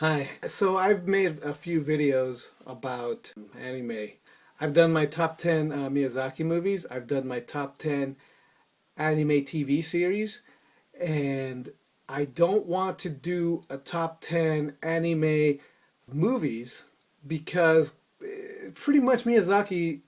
Hi. So I've made a few videos about anime. I've done my top 10 Miyazaki movies. I've done my top 10 anime TV series. And I don't want to do a top 10 anime movies because pretty much Miyazaki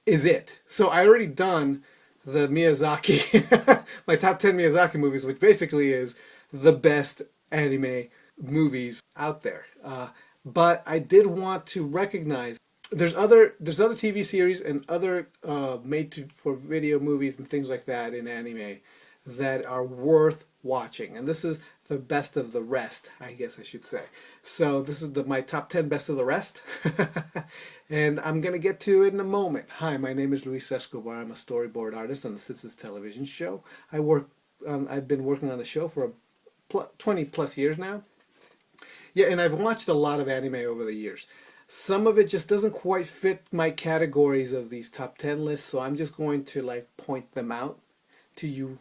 is it. So I already done the Miyazaki, my top 10 Miyazaki movies, which basically is the best anime movies out there. But I did want to recognize there's other TV series and other made to for video movies and things like that in anime that are worth watching. And this is the best of the rest, I guess I should say. So this is my top 10 best of the rest. And I'm going to get to it in a moment. Hi, my name is Luis Escobar. I'm a storyboard artist on the Simpsons television show. I've been working on the show for 20 plus years now. Yeah, and I've watched a lot of anime over the years. Some of it just doesn't quite fit my categories of these top 10 lists, so I'm just going to point them out to you.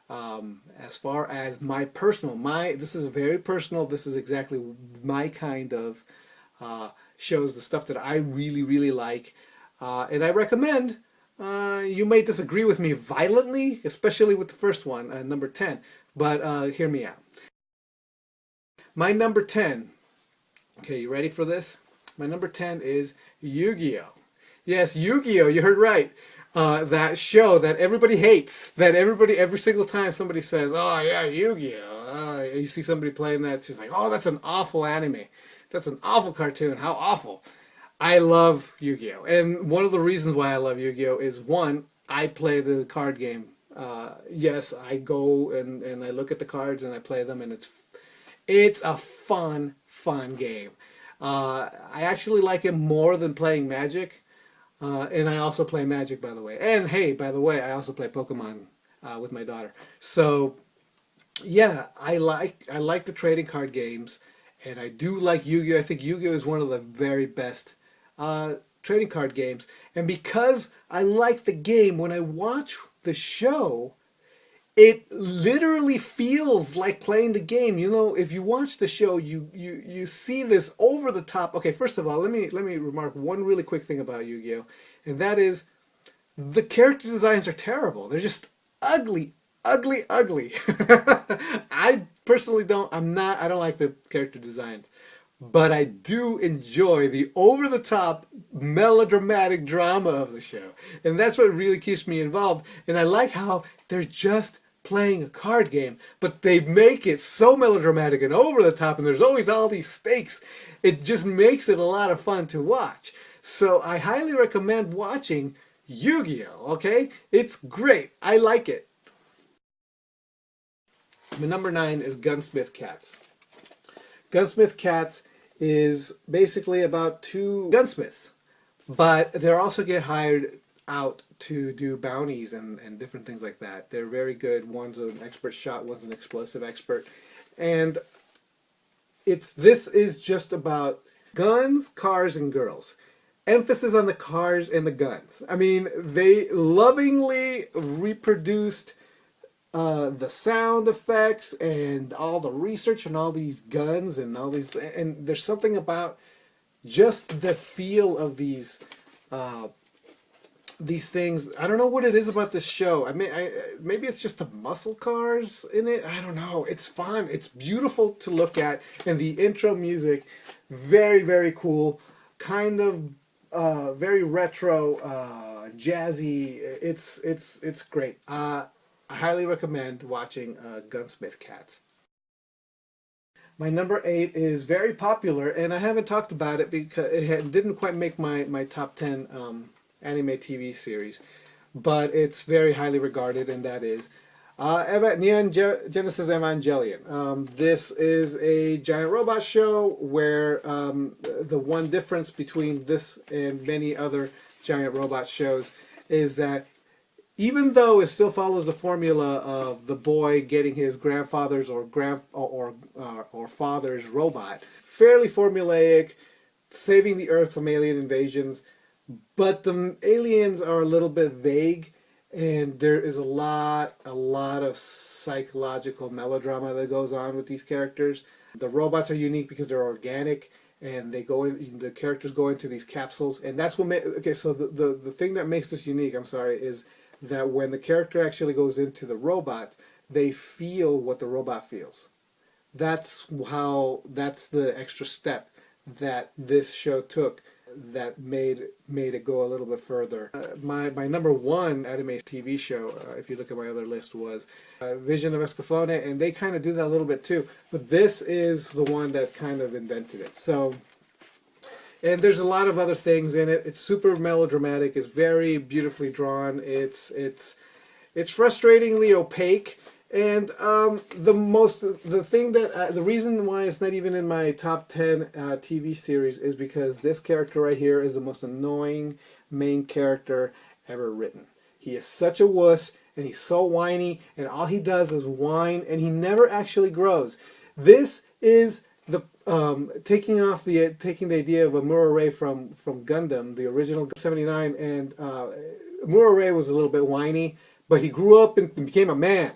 As far as this is very personal. This is exactly my kind of shows, the stuff that I really, really like. And I recommend, you may disagree with me violently, especially with the first one, number 10, but hear me out. My number 10, okay, you ready for this? My number 10 is Yu-Gi-Oh! Yes, Yu-Gi-Oh! You heard right. That show that everybody hates, that every single time somebody says, oh yeah, Yu-Gi-Oh! You see somebody playing that, she's like, oh, that's an awful anime. That's an awful cartoon. How awful. I love Yu-Gi-Oh! And one of the reasons why I love Yu-Gi-Oh! Is, one, I play the card game. Yes, I go and I look at the cards and I play them, and it's a fun game. I actually like it more than playing Magic. And I also play Magic, by the way. And hey, by the way, I also play Pokemon with my daughter. So yeah, I like the trading card games, and I do like Yu-Gi-Oh! I think Yu-Gi-Oh! Is one of the very best trading card games. And because I like the game, when I watch the show, it literally feels like playing the game. You know, if you watch the show, you see this over the top. Okay, first of all, let me remark one really quick thing about Yu-Gi-Oh, and that is the character designs are terrible. They're just ugly, ugly, ugly. I personally I don't like the character designs. But I do enjoy the over-the-top melodramatic drama of the show. And that's what really keeps me involved. And I like how they're just playing a card game, but they make it so melodramatic and over the top, and there's always all these stakes. It just makes it a lot of fun to watch. So I highly recommend watching Yu-Gi-Oh! Okay? It's great. I like it. My number 9 is Gunsmith Cats. Gunsmith Cats is basically about two gunsmiths, but they also get hired out to do bounties and different things like that. They're very good. One's an expert shot, one's an explosive expert. And this is just about guns, cars, and girls. Emphasis on the cars and the guns. I mean, they lovingly reproduced the sound effects and all the research and all these guns and all these, and there's something about just the feel of these things. I don't know what it is about this show. I mean, maybe it's just the muscle cars in it. I don't know. It's fun. It's beautiful to look at, and the intro music, very, very cool. Kind of very retro, jazzy. It's great. I highly recommend watching Gunsmith Cats. My number 8 is very popular, and I haven't talked about it because didn't quite make my top 10 anime TV series, but it's very highly regarded, and that is Neon Genesis Evangelion. This is a giant robot show where the one difference between this and many other giant robot shows is that even though it still follows the formula of the boy getting his grandfather's or father's robot, fairly formulaic, saving the Earth from alien invasions, but the aliens are a little bit vague, and there is a lot of psychological melodrama that goes on with these characters. The robots are unique because they're organic, and they go in. The characters go into these capsules, and that's what. Okay, so the thing that makes this unique, I'm sorry, is that when the character actually goes into the robot, they feel what the robot feels. That's the extra step that this show took that made it go a little bit further. My number one anime TV show, if you look at my other list, was Vision of Escaflowne, and they kind of do that a little bit too. But this is the one that kind of invented it. So, and there's a lot of other things in it. It's super melodramatic. It's very beautifully drawn. It's frustratingly opaque. And the reason why it's not even in my top 10 TV series is because this character right here is the most annoying main character ever written. He is such a wuss, and he's so whiny, and all he does is whine, and he never actually grows. This is the taking the idea of Amuro from Gundam, the original 79, and Amuro was a little bit whiny, but he grew up and became a man.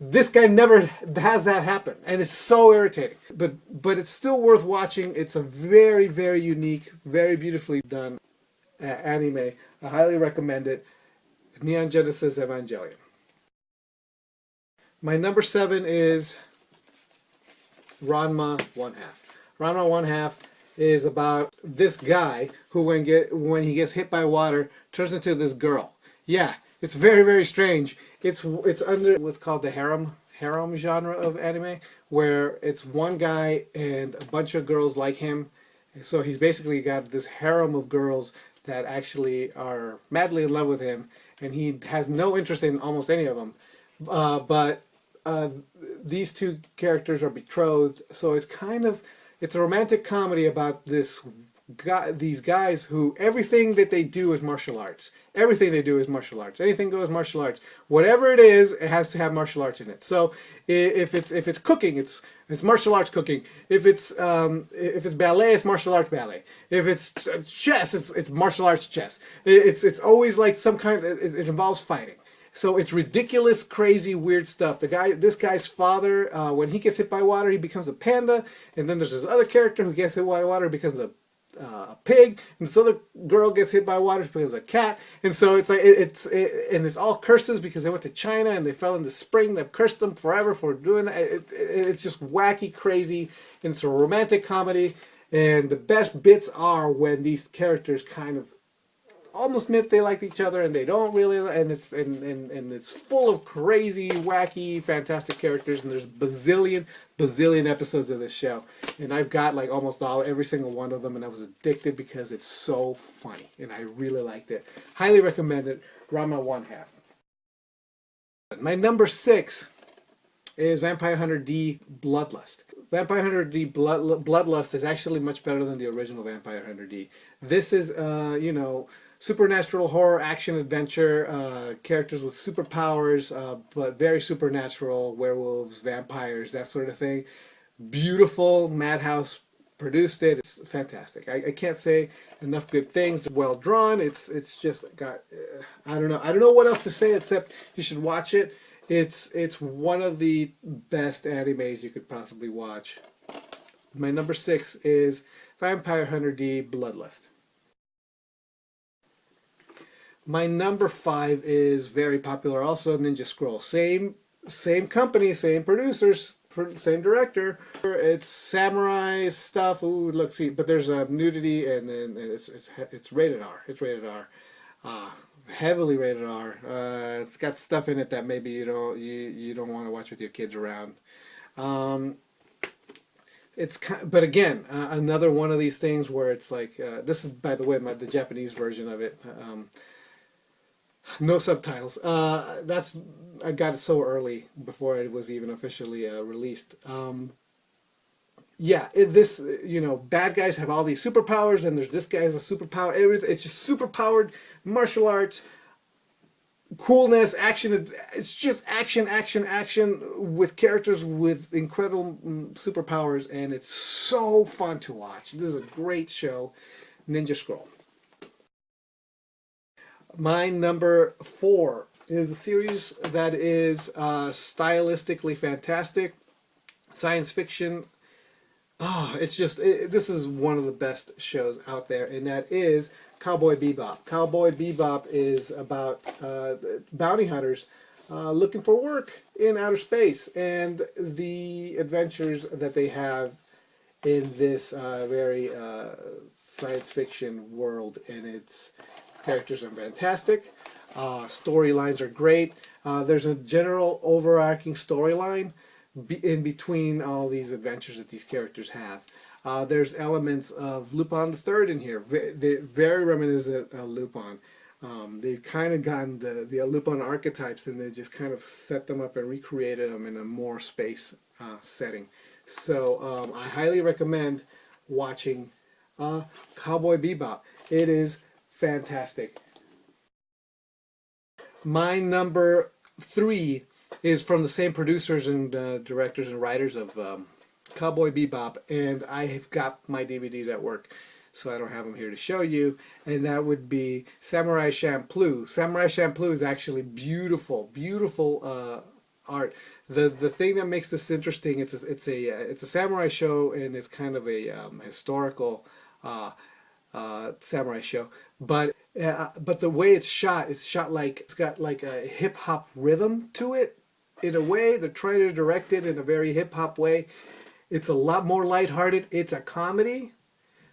This guy never has that happen, and it's so irritating. But it's still worth watching. It's a very, very unique, very beautifully done anime. I highly recommend it. Neon Genesis Evangelion. My number 7 is Ranma 1/2. Ranma 1/2 is about this guy who, when he gets hit by water, turns into this girl. Yeah, it's very, very strange. It's under what's called the harem genre of anime, where it's one guy and a bunch of girls like him. So he's basically got this harem of girls that actually are madly in love with him, and he has no interest in almost any of them. But these two characters are betrothed, so it's a romantic comedy about these guys who everything that they do is martial arts. Everything they do is martial arts. Anything goes martial arts. Whatever it is, it has to have martial arts in it. So if it's cooking, it's martial arts cooking. If it's ballet, it's martial arts ballet. If it's chess, it's martial arts chess. It's always like some kind. It involves fighting. So it's ridiculous, crazy, weird stuff. This guy's father, when he gets hit by water, he becomes a panda, and then there's this other character who gets hit by water, becomes a pig, and this other girl gets hit by water because of a cat, and so it's like it's all curses because they went to China and they fell in the spring that cursed them forever for doing that. It's just wacky, crazy, and it's a romantic comedy. And the best bits are when these characters kind of almost admit they like each other and they don't really, and it's full of crazy, wacky, fantastic characters, and there's bazillion episodes of this show, and I've got like almost every single one of them, and I was addicted because it's so funny and I really liked it. Highly recommend it. Ranma 1/2. My number 6 is Vampire Hunter D Bloodlust. Vampire Hunter D Bloodlust is actually much better than the original Vampire Hunter D. This is supernatural horror action adventure, characters with superpowers, but very supernatural, werewolves, vampires, that sort of thing. Beautiful. Madhouse produced it. It's fantastic. I can't say enough good things. Well drawn. It's just got I don't know what else to say except you should watch it. It's one of the best animes you could possibly watch. My number 6 is Vampire Hunter D Bloodlust. My number 5 is very popular also, Ninja Scroll. Same company, same producers, same director. It's samurai stuff. Ooh, look, see, but there's nudity, and then it's rated R. It's rated R, heavily rated R. It's got stuff in it that maybe you don't want to watch with your kids around. But again, another one of these things where it's like this is, by the way, the Japanese version of it. No subtitles. I got it so early before it was even officially released. Bad guys have all these superpowers, and there's this guy has a superpower. It's just superpowered martial arts, coolness, action. It's just action with characters with incredible superpowers, and it's so fun to watch. This is a great show, Ninja Scroll. My number 4 is a series that is stylistically fantastic, science fiction, it's just this is one of the best shows out there, and that is Cowboy Bebop. Cowboy Bebop is about bounty hunters looking for work in outer space and the adventures that they have in this very science fiction world. And its characters are fantastic. Storylines are great. There's a general overarching storyline in between all these adventures that these characters have. There's elements of Lupin the Third in here, very reminiscent of Lupin. They've kind of gotten the Lupin archetypes, and they just kind of set them up and recreated them in a more space setting. So I highly recommend watching Cowboy Bebop. It is fantastic. My number 3 is from the same producers and directors and writers of Cowboy Bebop, and I have got my DVDs at work, so I don't have them here to show you, and that would be Samurai Champloo. Samurai Champloo is actually beautiful, beautiful art. The thing that makes this interesting, it's a samurai show, and it's kind of a historical samurai show, but the way it's shot like it's got like a hip hop rhythm to it. In a way, they're trying to direct it in a very hip hop way. It's a lot more lighthearted. It's a comedy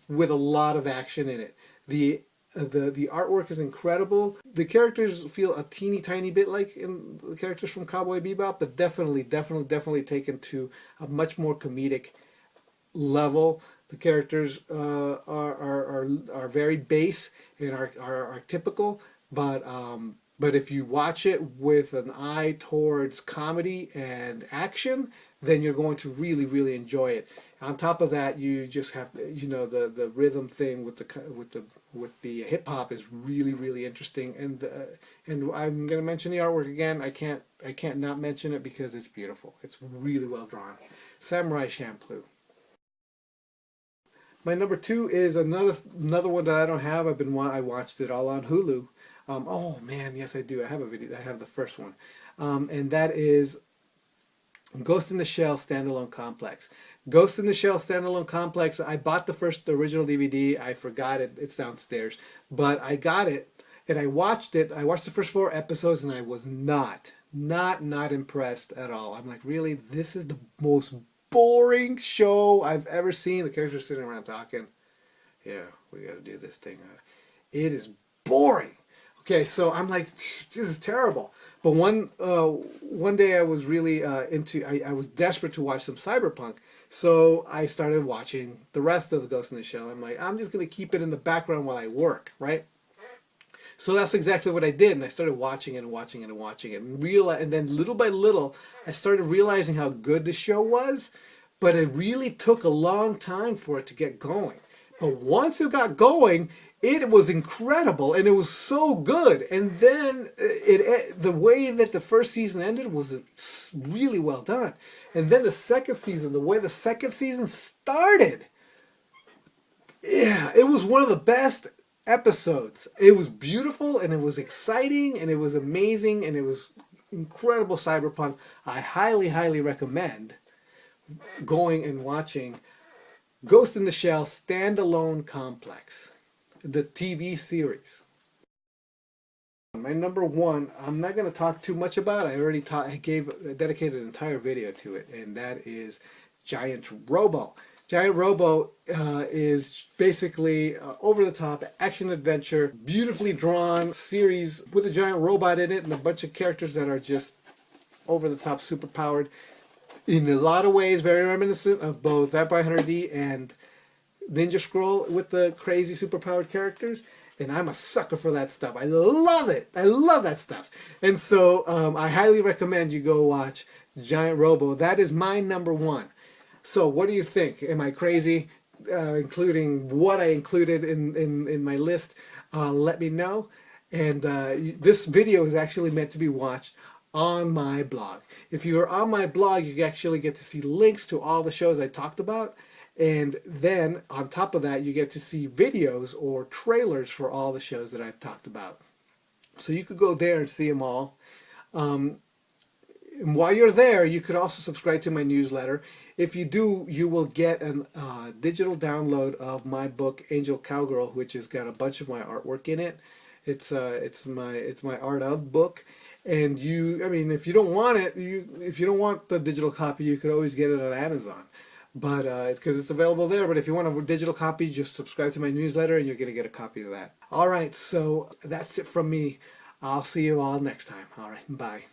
with a lot of action in it. The artwork is incredible. The characters feel a teeny tiny bit like in the characters from Cowboy Bebop, but definitely taken to a much more comedic level. The characters are very base and are typical, but if you watch it with an eye towards comedy and action, then you're going to really enjoy it. On top of that, you just have, the rhythm thing with the hip hop is really interesting, and I'm going to mention the artwork again. I can't not mention it because it's beautiful. It's really well drawn. Samurai Champloo. My number 2 is another one that I don't have. I watched it all on Hulu. Oh man, yes I do. I have a video. I have the first one, and that is Ghost in the Shell Standalone Complex. Ghost in the Shell Standalone Complex. I bought the original DVD. I forgot it. It's downstairs, but I got it and I watched it. I watched the first 4 episodes, and I was not impressed at all. I'm like, really? This is the most boring show I've ever seen. The characters are sitting around talking. Yeah, we got to do this thing. It is boring. Okay, so I'm like, this is terrible. But one day I was really I was desperate to watch some cyberpunk, so I started watching the rest of the Ghost in the Shell. I'm like, I'm just going to keep it in the background while I work, right? So that's exactly what I did, and I started watching it, and then little by little, I started realizing how good the show was, but it really took a long time for it to get going. But once it got going, it was incredible, and it was so good. And then the way that the first season ended was really well done. And then the second season, the way the second season started, yeah, it was one of the best episodes. It was beautiful, and it was exciting, and it was amazing, and it was incredible cyberpunk. I highly recommend going and watching Ghost in the Shell Standalone Complex, the TV series. My number 1, I'm not going to talk too much about. I already dedicated an entire video to it, and that is Giant Robo. Giant Robo is basically over-the-top action-adventure, beautifully drawn series with a giant robot in it and a bunch of characters that are just over-the-top, super-powered. In a lot of ways, very reminiscent of both Vampire Hunter D and Ninja Scroll with the crazy, super-powered characters. And I'm a sucker for that stuff. I love it. I love that stuff. And so I highly recommend you go watch Giant Robo. That is my number 1. So what do you think? Am I crazy? Including what I included in my list? Let me know. And this video is actually meant to be watched on my blog. If you are on my blog, you actually get to see links to all the shows I talked about. And then on top of that, you get to see videos or trailers for all the shows that I've talked about. So you could go there and see them all. And while you're there, you could also subscribe to my newsletter. If you do, you will get a digital download of my book Angel Cowgirl, which has got a bunch of my artwork in it. It's my art of book, and I mean, if you don't want it, if you don't want the digital copy, you could always get it on Amazon. But it's because it's available there. But if you want a digital copy, just subscribe to my newsletter, and you're gonna get a copy of that. All right, so that's it from me. I'll see you all next time. All right, bye.